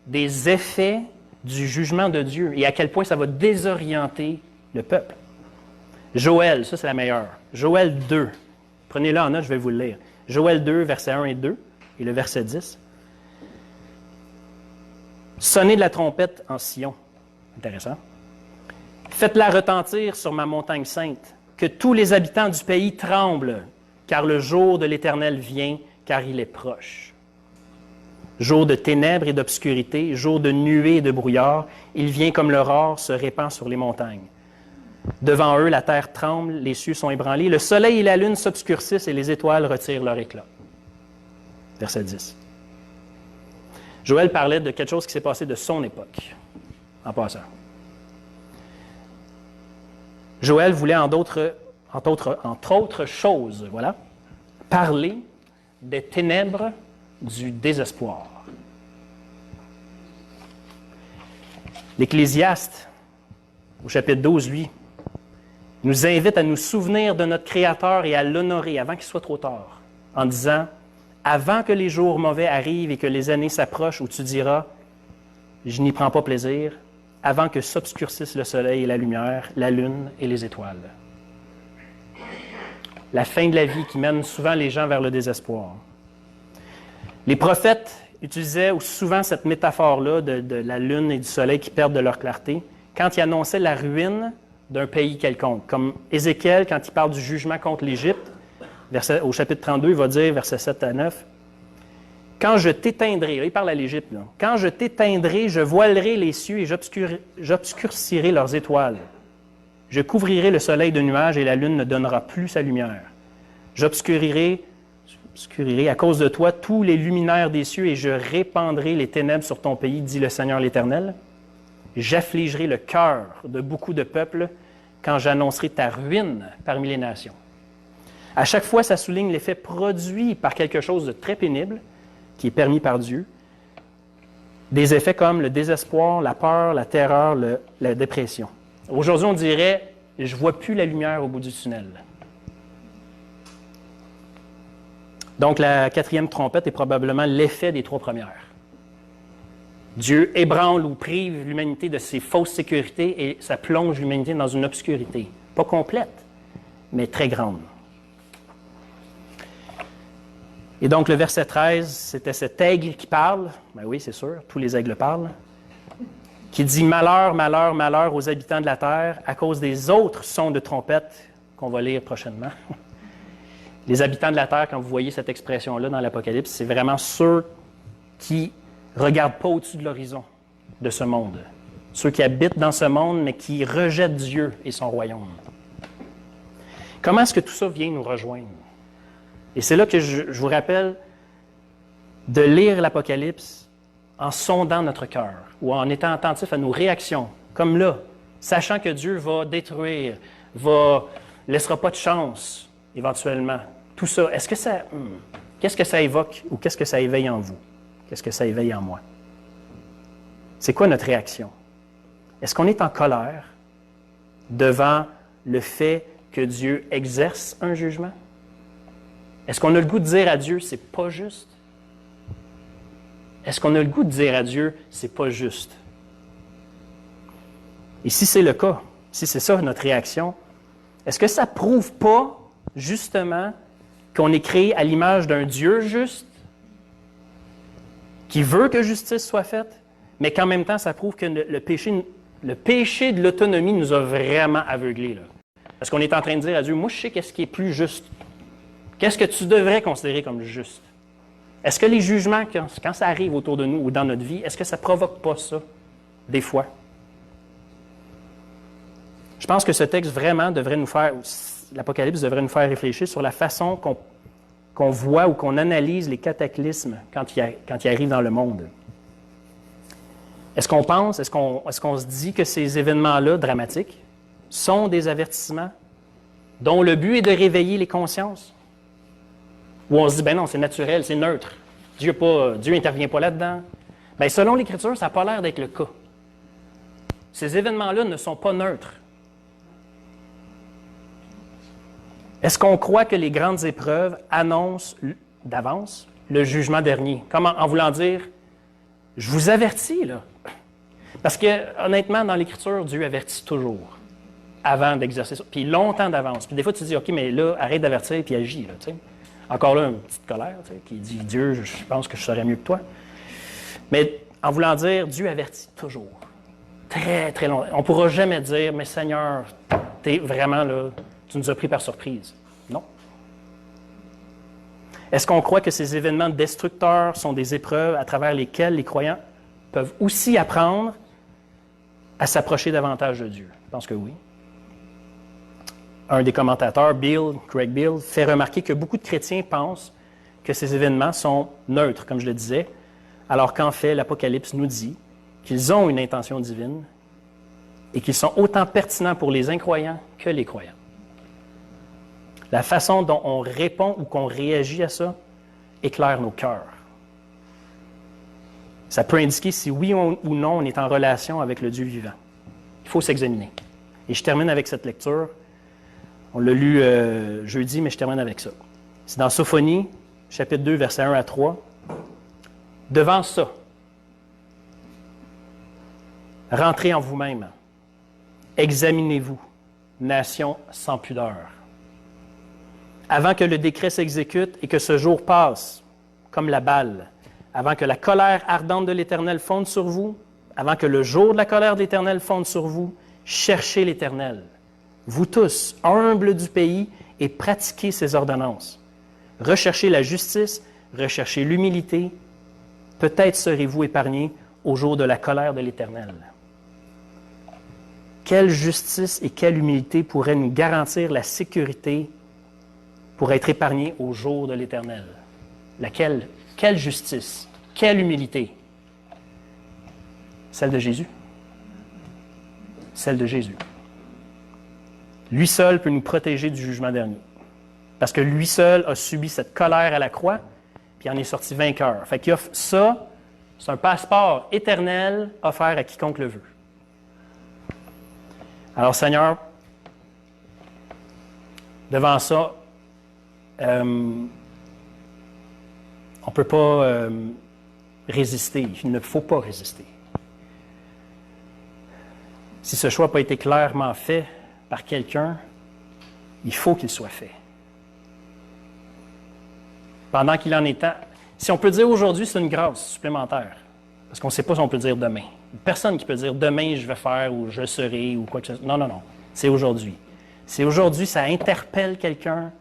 Des effets du jugement de Dieu et à quel point ça va désorienter le peuple. Joël, ça c'est la meilleure. Joël 2. Prenez-le en note, je vais vous le lire. Joël 2, versets 1 et 2, et le verset 10. Sonnez de la trompette en Sion. Intéressant. Faites-la retentir sur ma montagne sainte. Que tous les habitants du pays tremblent, car le jour de l'Éternel vient, car il est proche. Jour de ténèbres et d'obscurité, jour de nuées et de brouillard, il vient comme l'aurore se répand sur les montagnes. Devant eux, la terre tremble, les cieux sont ébranlés, le soleil et la lune s'obscurcissent et les étoiles retirent leur éclat. Verset 10. Joël parlait de quelque chose qui s'est passé de son époque, en passant. Joël voulait, entre autres choses, voilà, parler des ténèbres du désespoir. L'Ecclésiaste, au chapitre 12, lui, nous invite à nous souvenir de notre Créateur et à l'honorer avant qu'il soit trop tard, en disant « Avant que les jours mauvais arrivent et que les années s'approchent où tu diras « Je n'y prends pas plaisir », avant que s'obscurcissent le soleil et la lumière, la lune et les étoiles. La fin de la vie qui mène souvent les gens vers le désespoir. Les prophètes utilisaient souvent cette métaphore-là de la lune et du soleil qui perdent de leur clarté quand ils annonçaient la ruine d'un pays quelconque. Comme Ézéchiel, quand il parle du jugement contre l'Égypte, au chapitre 32, il va dire, versets 7 à 9, « Quand je t'éteindrai, là, il parle à l'Égypte, là, « Quand je t'éteindrai, je voilerai les cieux et j'obscurcirai leurs étoiles. Je couvrirai le soleil de nuages et la lune ne donnera plus sa lumière. J'obscurirai à cause de toi tous les luminaires des cieux et je répandrai les ténèbres sur ton pays, dit le Seigneur l'Éternel. J'affligerai le cœur de beaucoup de peuples quand j'annoncerai ta ruine parmi les nations. » À chaque fois, ça souligne l'effet produit par quelque chose de très pénible, qui est permis par Dieu. Des effets comme le désespoir, la peur, la terreur, la dépression. Aujourd'hui, on dirait « je ne vois plus la lumière au bout du tunnel ». Donc, la quatrième trompette est probablement l'effet des trois premières. Dieu ébranle ou prive l'humanité de ses fausses sécurités et ça plonge l'humanité dans une obscurité. Pas complète, mais très grande. Et donc, le verset 13, c'était cet aigle qui parle. Ben oui, c'est sûr, tous les aigles parlent. Qui dit « Malheur, malheur, malheur aux habitants de la terre à cause des autres sons de trompette qu'on va lire prochainement. » Les habitants de la terre, quand vous voyez cette expression-là dans l'Apocalypse, c'est vraiment ceux qui ne regardent pas au-dessus de l'horizon de ce monde. Ceux qui habitent dans ce monde, mais qui rejettent Dieu et son royaume. Comment est-ce que tout ça vient nous rejoindre? Et c'est là que je vous rappelle de lire l'Apocalypse en sondant notre cœur ou en étant attentif à nos réactions, comme là, sachant que Dieu va détruire, laissera pas de chance éventuellement. Tout ça, qu'est-ce que ça évoque ou qu'est-ce que ça éveille en vous? Qu'est-ce que ça éveille en moi? C'est quoi notre réaction? Est-ce qu'on est en colère devant le fait que Dieu exerce un jugement? Est-ce qu'on a le goût de dire à Dieu, c'est pas juste? Est-ce qu'on a le goût de dire à Dieu, c'est pas juste? Et si c'est le cas, si c'est ça notre réaction, est-ce que ça ne prouve pas, justement, qu'on est créé à l'image d'un Dieu juste, qui veut que justice soit faite, mais qu'en même temps, ça prouve que le péché de l'autonomie nous a vraiment aveuglés, là. Parce qu'on est en train de dire à Dieu, moi, je sais qu'est-ce qui est plus juste. Qu'est-ce que tu devrais considérer comme juste? Est-ce que les jugements, quand ça arrive autour de nous ou dans notre vie, est-ce que ça ne provoque pas ça, des fois? Je pense que ce texte vraiment devrait nous faire, l'Apocalypse devrait nous faire réfléchir sur la façon qu'on voit ou qu'on analyse les cataclysmes quand ils arrivent dans le monde. Est-ce qu'on pense, est-ce qu'on se dit que ces événements-là, dramatiques, sont des avertissements dont le but est de réveiller les consciences? Ou on se dit, ben non, c'est naturel, c'est neutre. Dieu n'intervient pas là-dedans. Bien, selon l'Écriture, ça n'a pas l'air d'être le cas. Ces événements-là ne sont pas neutres. Est-ce qu'on croit que les grandes épreuves annoncent d'avance le jugement dernier? Comme en voulant dire, je vous avertis, là. Parce que, honnêtement, dans l'Écriture, Dieu avertit toujours avant d'exercer ça. Puis longtemps d'avance. Puis des fois, tu te dis, OK, mais là, arrête d'avertir puis agis, là, tu sais. Encore là, une petite colère, tu sais, qui dit, Dieu, je pense que je saurais mieux que toi. Mais en voulant dire, Dieu avertit toujours. Très, très longtemps. On ne pourra jamais dire, mais Seigneur, t'es vraiment là, tu nous as pris par surprise. Non. Est-ce qu'on croit que ces événements destructeurs sont des épreuves à travers lesquelles les croyants peuvent aussi apprendre à s'approcher davantage de Dieu? Je pense que oui. Un des commentateurs, Craig Bill, fait remarquer que beaucoup de chrétiens pensent que ces événements sont neutres, comme je le disais, alors qu'en fait, l'Apocalypse nous dit qu'ils ont une intention divine et qu'ils sont autant pertinents pour les incroyants que les croyants. La façon dont on répond ou qu'on réagit à ça éclaire nos cœurs. Ça peut indiquer si oui ou non on est en relation avec le Dieu vivant. Il faut s'examiner. Et je termine avec cette lecture. On l'a lu jeudi, mais je termine avec ça. C'est dans Sophonie, chapitre 2, versets 1 à 3. Devant ça, Rentrez en vous-même. Examinez-vous, nation sans pudeur. Avant que le décret s'exécute et que ce jour passe, comme la balle, avant que la colère ardente de l'Éternel fonde sur vous, avant que le jour de la colère de l'Éternel fonde sur vous, cherchez l'Éternel, vous tous, humbles du pays, et pratiquez ses ordonnances. Recherchez la justice, recherchez l'humilité. Peut-être serez-vous épargnés au jour de la colère de l'Éternel. Quelle justice et quelle humilité pourraient nous garantir la sécurité pour être épargnés au jour de l'Éternel? Laquelle? Quelle justice? Quelle humilité? Celle de Jésus. Celle de Jésus. Lui seul peut nous protéger du jugement dernier. Parce que lui seul a subi cette colère à la croix, puis il en est sorti vainqueur. Fait qu'il offre ça, c'est un passeport éternel offert à quiconque le veut. Alors, Seigneur, devant ça, on ne peut pas résister. Il ne faut pas résister. Si ce choix n'a pas été clairement fait par quelqu'un, il faut qu'il soit fait. Pendant qu'il en est temps. Si on peut dire aujourd'hui, c'est une grâce supplémentaire. Parce qu'on ne sait pas si on peut dire demain. Personne qui peut dire demain je vais faire ou je serai ou quoi que ce soit. Non, non, non. C'est aujourd'hui. Si aujourd'hui ça interpelle quelqu'un,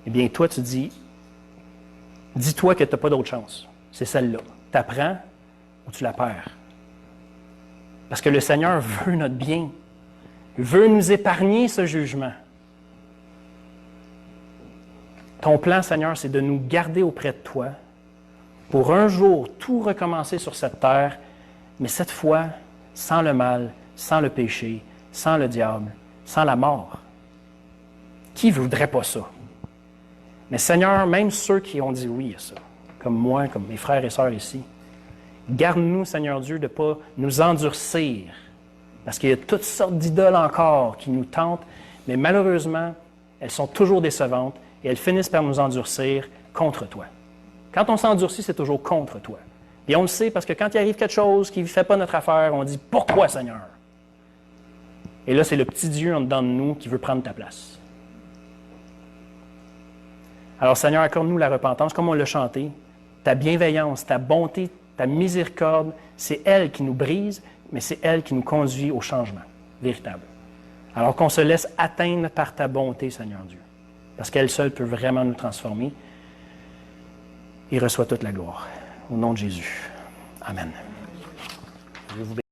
eh bien toi tu dis-toi que tu n'as pas d'autre chance. C'est celle-là. Tu apprends ou tu la perds. Parce que le Seigneur veut notre bien. Il veut nous épargner ce jugement. Ton plan, Seigneur, c'est de nous garder auprès de toi pour un jour tout recommencer sur cette terre, mais cette fois sans le mal, sans le péché, sans le diable, sans la mort. Qui ne voudrait pas ça? Mais Seigneur, même ceux qui ont dit oui à ça, comme moi, comme mes frères et sœurs ici, garde-nous, Seigneur Dieu, de ne pas nous endurcir, parce qu'il y a toutes sortes d'idoles encore qui nous tentent, mais malheureusement, elles sont toujours décevantes et elles finissent par nous endurcir contre toi. Quand on s'endurcit, c'est toujours contre toi. Et on le sait parce que quand il arrive quelque chose qui ne fait pas notre affaire, on dit « Pourquoi, Seigneur? » Et là, c'est le petit Dieu en dedans de nous qui veut prendre ta place. Alors, Seigneur, accorde-nous la repentance, comme on l'a chanté. Ta bienveillance, ta bonté, ta miséricorde, c'est elle qui nous brise, mais c'est elle qui nous conduit au changement véritable. Alors qu'on se laisse atteindre par ta bonté, Seigneur Dieu, parce qu'elle seule peut vraiment nous transformer. Et reçoit toute la gloire. Au nom de Jésus. Amen. Je vous